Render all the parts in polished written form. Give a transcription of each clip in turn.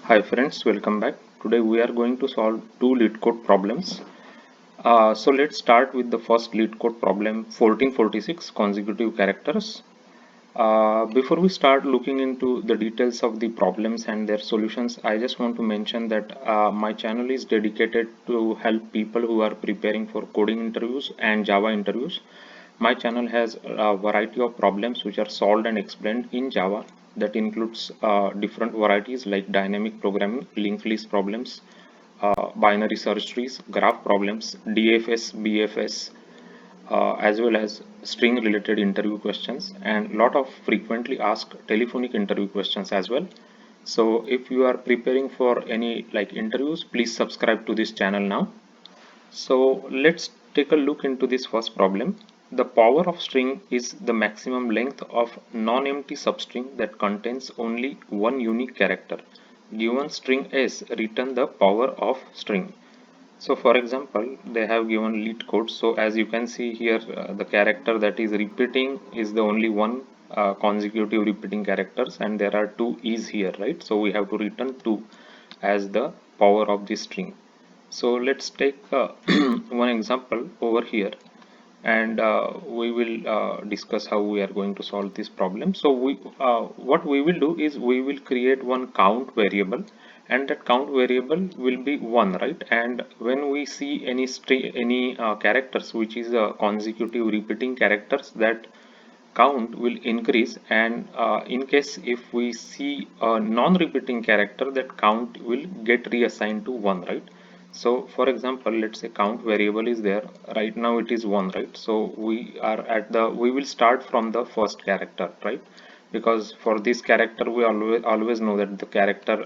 Hi friends, welcome back. Today we are going to solve two LeetCode problems. So let's start with the first LeetCode problem 1446 consecutive characters. Before we start looking into the details of the problems and their solutions, I just want to mention that my channel is dedicated to help people who are preparing for coding interviews and Java interviews. My channel has a variety of problems which are solved and explained in Java. That includes different varieties like dynamic programming, linked list problems, binary search trees, graph problems, DFS, BFS, as well as string related interview questions and lot of frequently asked telephonic interview questions as well. So if you are preparing for any like interviews, please subscribe to this channel now. So let's take a look into this first problem. The power of string is the maximum length of non-empty substring that contains only one unique character. Given string S, return the power of string. So for example, they have given LeetCode. So as you can see here, the character that is repeating is the only one consecutive repeating characters, and there are two is here, right? So we have to return 2 as the power of this string. So let's take one example over here, and we will discuss how we are going to solve this problem. So what we will do is we will create one count variable, and that count variable will be 1, right? And when we see any string, any characters which is consecutive repeating characters, that count will increase, and in case if we see a non-repeating character, that count will get reassigned to 1, right? So for example, let's say count variable is there right now, it is 1, right? So we will start from the first character, right? Because for this character we always know that the character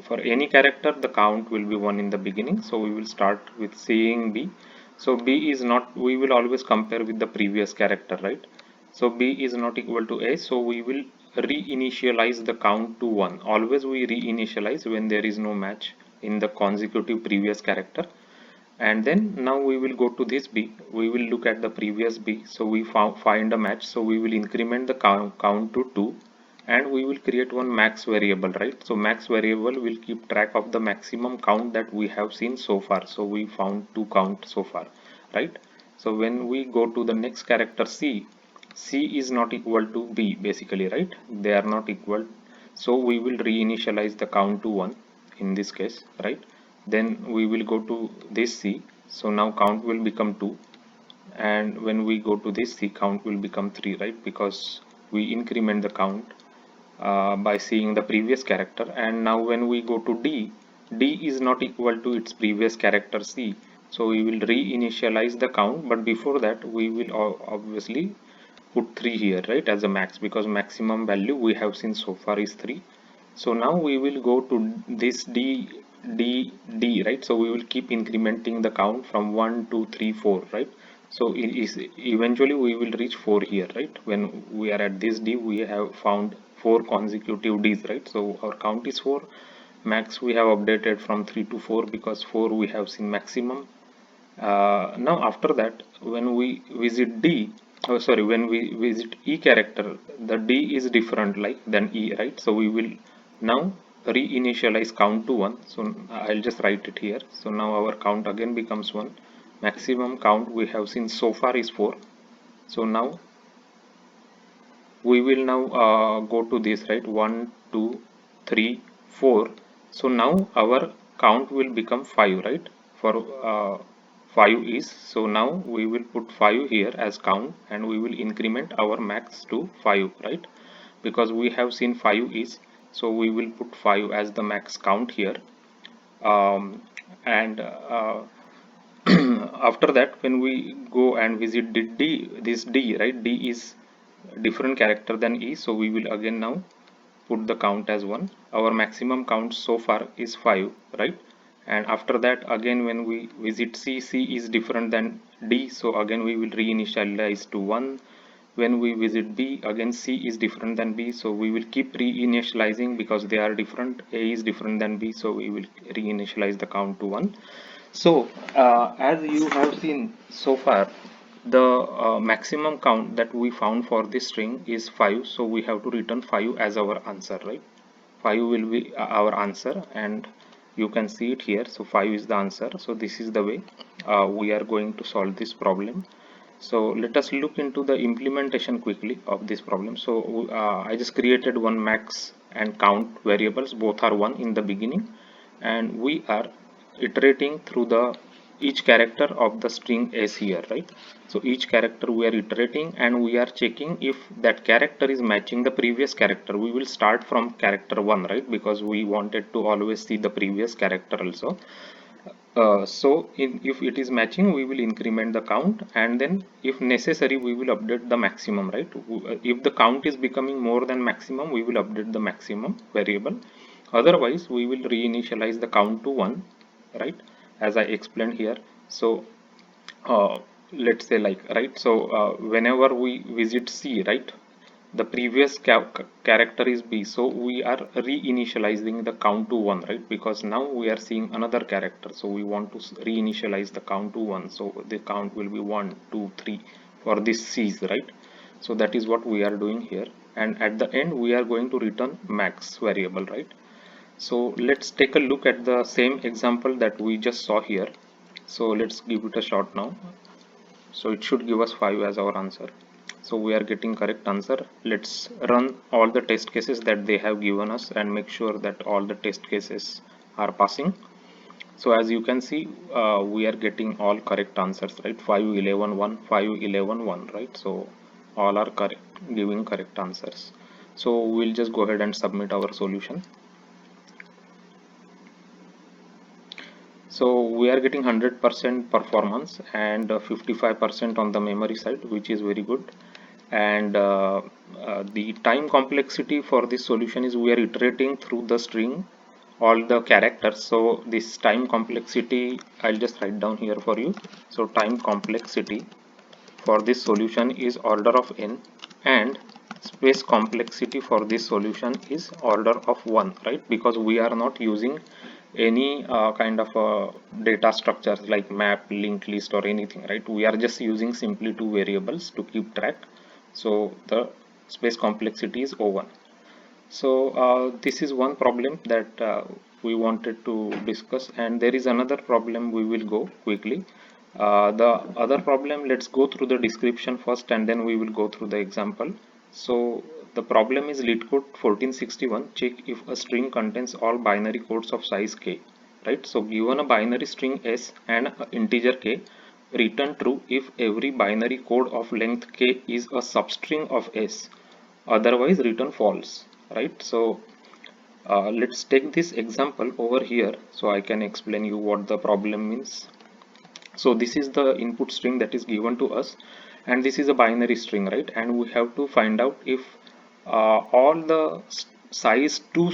for any character the count will be 1 in the beginning. So we will start with seeing B. So B is not, we will always compare with the previous character, right? So B is not equal to A, so we will reinitialize the count to 1. Always we reinitialize when there is no match in the consecutive previous character. And then now we will go to this B, we will look at the previous B, so we find a match, so we will increment the count to 2, and we will create one max variable, right? So max variable will keep track of the maximum count that we have seen so far. So we found 2 count so far, right? So when we go to the next character C, C is not equal to B basically, right? They are not equal. So we will reinitialize the count to 1 in this case, right? Then we will go to this C. So now count will become 2. And when we go to this C, count will become 3, right? Because we increment the count by seeing the previous character. And now when we go to D, D is not equal to its previous character C. So we will reinitialize the count, but before that we will obviously put 3 here, right, as a max, because maximum value we have seen so far is 3. So now we will go to this D, right? So we will keep incrementing the count from 1 2 3 4, right? So it is eventually we will reach 4 here, right? When we are at this D, we have found 4 consecutive Ds, right? So our count is 4. Max we have updated from 3 to 4 because 4 we have seen maximum. Now after that, when we visit D, oh sorry, when we visit E character, the D is different like than E, right? So we will now reinitialize count to 1. So I'll just write it here. So now our count again becomes 1. Maximum count we have seen so far is 4. So now we will now go to this, right? 1 2 3 4. So now our count will become 5, right? For 5 is, so now we will put 5 here as count, and we will increment our max to 5, right? Because we have seen 5 is, so we will put 5 as the max count here. And after that, when we go and visit this D, right? D is different character than E, so we will again now put the count as 1. Our maximum count so far is 5, right? And after that, again when we visit C, C is different than D, so again we will reinitialize to 1. When we visit B, again C is different than B, so we will keep reinitializing because they are different. A is different than B, so we will reinitialize the count to 1. So as you have seen so far, the maximum count that we found for this string is 5, so we have to return 5 as our answer, right? 5 will be our answer, and you can see it here. So 5 is the answer. So this is the way we are going to solve this problem. So let us look into the implementation quickly of this problem. So I just created one max and count variables, both are 1 in the beginning, and we are iterating through the each character of the string s here, right? So each character we are iterating, and we are checking if that character is matching the previous character. We will start from character 1, right, because we wanted to always see the previous character also. If it is matching, we will increment the count, and then if necessary we will update the maximum, right? If the count is becoming more than maximum, we will update the maximum variable. Otherwise we will reinitialize the count to 1, right, as I explained here. So let's say, like, right, so whenever we visit C, right, the previous character is B, so we are reinitializing the count to 1, right, because now we are seeing another character, so we want to reinitialize the count to 1. So the count will be 1 2 3 for this C's, right? So that is what we are doing here, and at the end we are going to return max variable, right? So let's take a look at the same example that we just saw here. So let's give it a shot now. So it should give us 5 as our answer. So we are getting correct answer. Let's run all the test cases that they have given us and make sure that all the test cases are passing. So as you can see, we are getting all correct answers, right? 5 11 1 5 11 1, right? So all are correct, giving correct answers. So we'll just go ahead and submit our solution. So we are getting 100% performance and 55% on the memory side, which is very good. And the time complexity for this solution is we are iterating through the string all the characters. So this time complexity I'll just write down here for you. So time complexity for this solution is order of n, and space complexity for this solution is order of 1, right? Because we are not using any kind of data structures like map, linked list or anything, right? We are just using simply two variables to keep track. So the space complexity is O1. So this is one problem that we wanted to discuss, and there is another problem. We will go quickly. The other problem, let's go through the description first and then we will go through the example. So the problem is LeetCode 1461. Check if a string contains all binary codes of size k, right? So given a binary string s and an integer k, return true if every binary code of length k is a substring of s, otherwise return false, right? So let's take this example over here so I can explain you what the problem means. So this is the input string that is given to us, and this is a binary string, right? And we have to find out if all the size 2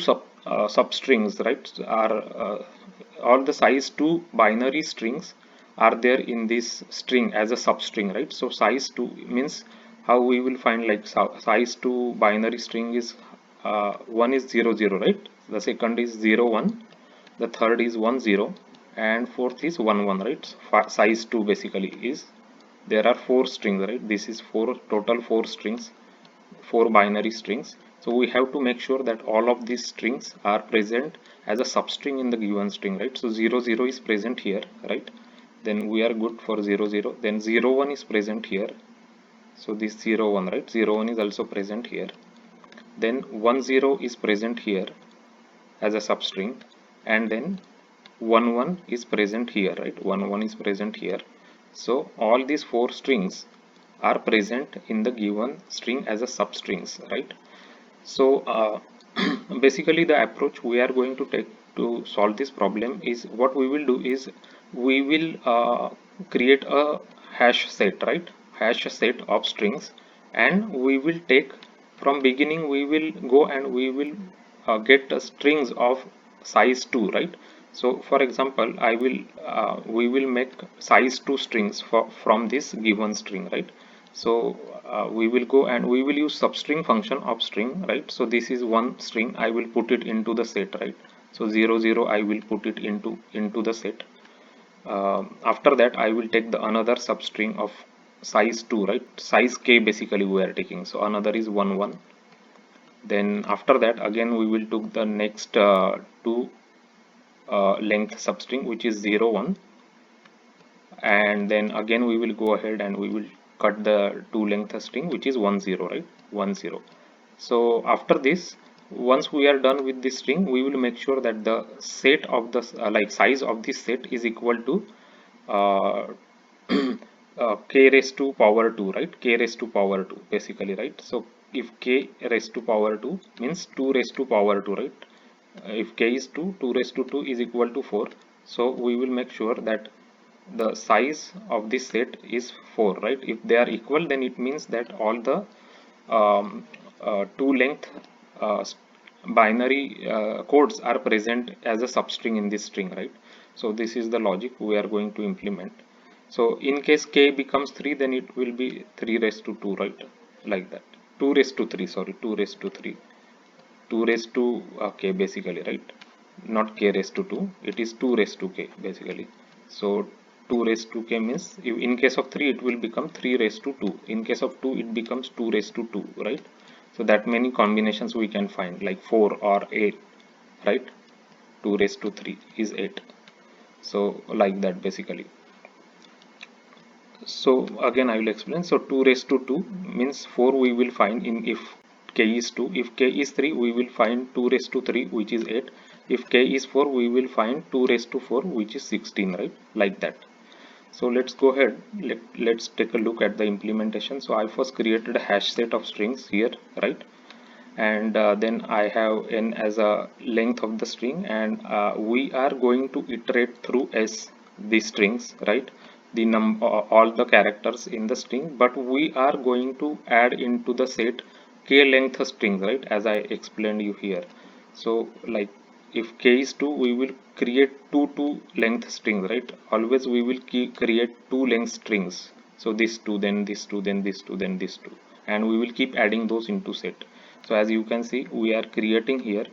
substrings, right, are all the size 2 binary strings are there in this string as a substring, right? So size 2 means how we will find, like, size 2 binary string is one is 0 0, right? The second is 0 1, the third is 1 0, and fourth is 1 1, right? Size 2 basically is, there are 4 strings, right? This is 4 total, 4 strings, 4 binary strings. So we have to make sure that all of these strings are present as a substring in the given string, right? So 0 0 is present here, right? Then we are good for 0 0. Then 0 1 is present here. So this 0 1, right? 0 1 is also present here. Then 1 0 is present here as a substring, and then 1 1 is present here, right? 1 1 is present here. So all these 4 strings are present in the given string as a substrings, right? So basically the approach we are going to take to solve this problem is, what we will do is we will create a hash set, right? Hash set of strings, and we will take from beginning, we will go and we will get strings of size 2, right? So for example, I will we will make size 2 strings from this given string, right? So we will go and we will use substring function of string, right? So this is one string, I will put it into the set, right? So 0 0 I will put it into the set. After that I will take the another substring of size 2, right? Size k basically we are taking. So another is 1 1, Then after that again we will took the next two length substring, which is 0 1, and then again we will go ahead and we will cut the two length string, which is 1 0, right, 1 0. So after this, once we are done with this string, we will make sure that the set of the like size of this set is equal to uh, k raised to power 2, right, k raised to power 2 basically, right. So if k raised to power 2 means 2 raised to power 2, right. If k is 2, 2 raised to 2 is equal to 4. So we will make sure that the size of this set is 4, right. If they are equal, then it means that all the two length binary codes are present as a substring in this string, right. So this is the logic we are going to implement. So in case k becomes 3, then it will be 3 raised to 2, right, like that. 2 raised to 3, sorry, 2 raised to 3, 2 raised to k basically, right, not k raised to 2, it is 2 raised to k basically. So 2 raised to k means if in case of 3 it will become 3 raised to 2, in case of 2 it becomes 2 raised to 2, right. So that many combinations we can find, like 4 or 8, right. 2 raised to 3 is 8, so like that basically. So again I will explain. So 2 raised to 2 means 4 we will find in if k is 2. If k is 3, we will find 2 raised to 3, which is 8. If k is 4, we will find 2 raised to 4, which is 16, right, like that. So let's go ahead, let's take a look at the implementation. So I first created a hash set of strings here, right, and then I have n as a length of the string, and we are going to iterate through s these strings, right, the all the characters in the string, but we are going to add into the set k length strings, right, as I explained you here. So like if k is 2, we will create two length strings, right, always we will create two length strings. So this two, then this two, then this two, then this two, and we will keep adding those into set. So as you can see, we are creating here,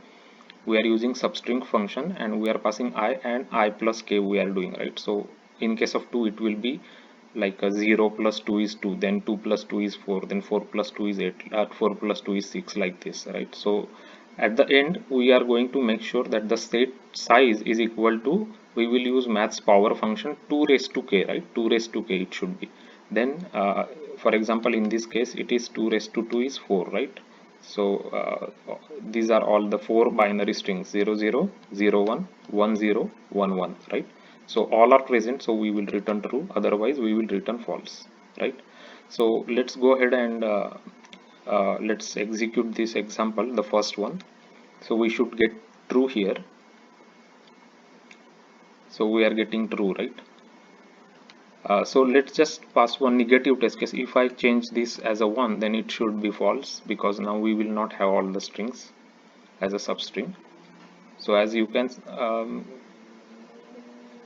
we are using substring function, and we are passing I and I plus k we are doing, right. So in case of 2 it will be like a 0 plus 2 is 2, then 2 plus 2 is 4, then 4 plus 2 is 8, 4 plus 2 is 6, like this, right. So at the end we are going to make sure that the set size is equal to, we will use maths power function 2 raised to k, right, 2 raised to k it should be. Then for example in this case it is 2 raised to 2 is 4, right. So these are all the 4 binary strings, 0 0 0 1 1 0 1 1, right. So all are present, so we will return true, otherwise we will return false, right. So let's go ahead and let's execute this example, the first one. So we should get true here, so we are getting true, right. So let's just pass one negative test case. If I change this as a 1, then it should be false, because now we will not have all the strings as a substring. So as you can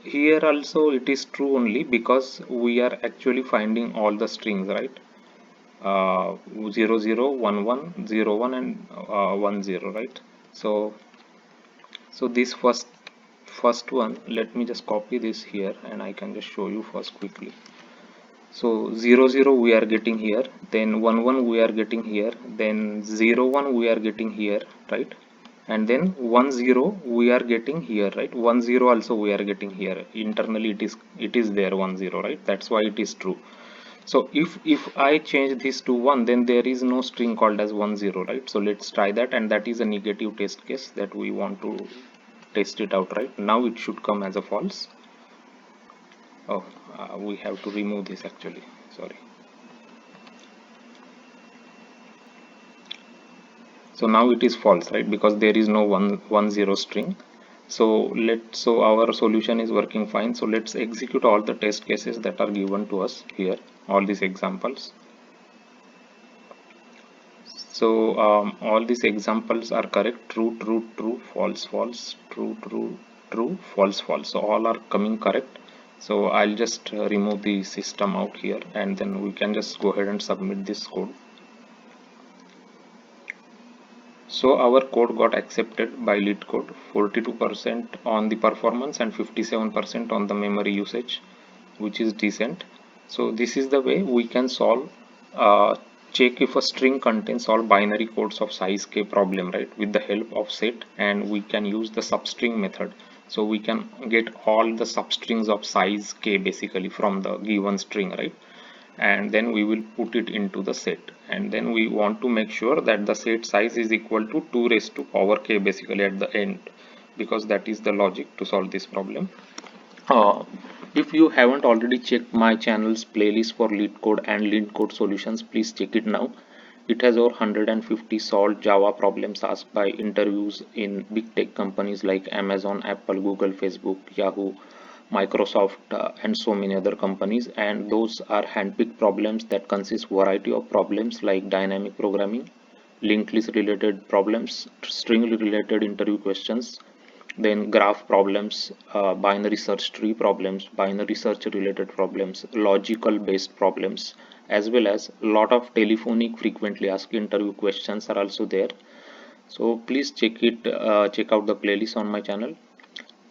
here also it is true only because we are actually finding all the strings, right. 0 0 1 1 0 1 and 1 0, right. So this first one, let me just copy this here and I can just show you first quickly. So 0 0 we are getting here, then 1 1 we are getting here, then 0 1 we are getting here, right, and then 1 0 we are getting here, right. 1 0 also we are getting here, internally it is there 1 0, right, that's why it is true. So if I change this to 1, then there is no string called as 1 0, right. So let's try that, and that is a negative test case that we want to test it out, right. Now it should come as a false. Oh, we have to remove this actually, sorry. So now it is false, right, because there is no 1 0 string. So our solution is working fine. So let's execute all the test cases that are given to us here, all these examples. So all these examples are correct: true, true, true, false, false, true, true, true, false, false. So all are coming correct. So I'll just remove the system out here, and then we can just go ahead and submit this code. So our code got accepted by LeetCode, 42% on the performance and 57% on the memory usage, which is decent. So this is the way we can solve check if a string contains all binary codes of size k problem, right, with the help of set, and we can use the substring method. So we can get all the substrings of size k basically from the given string, right, and then we will put it into the set, and then we want to make sure that the set size is equal to 2 raised to power k basically at the end, because that is the logic to solve this problem. If you haven't already checked my channel's playlist for LeetCode and LeetCode solutions, please check it now. It has over 150 solved Java problems asked by interviews in big tech companies like Amazon, Apple, Google, Facebook, Yahoo, Microsoft, and so many other companies. And those are handpicked problems that consist variety of problems like dynamic programming, linked list related problems, string related interview questions, then graph problems, binary search tree problems, binary search related problems, logical based problems, as well as a lot of telephonic frequently asked interview questions are also there. So please check out the playlist on my channel.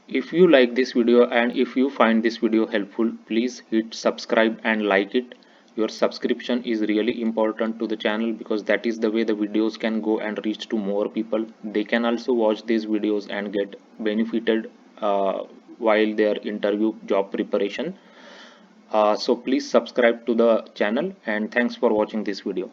If you like this video and if you find this video helpful, please hit subscribe and like it. Your subscription is really important to the channel because that is the way the videos can go and reach to more people. They can also watch these videos and get benefited while their interview job preparation. So please subscribe to the channel, and thanks for watching this video.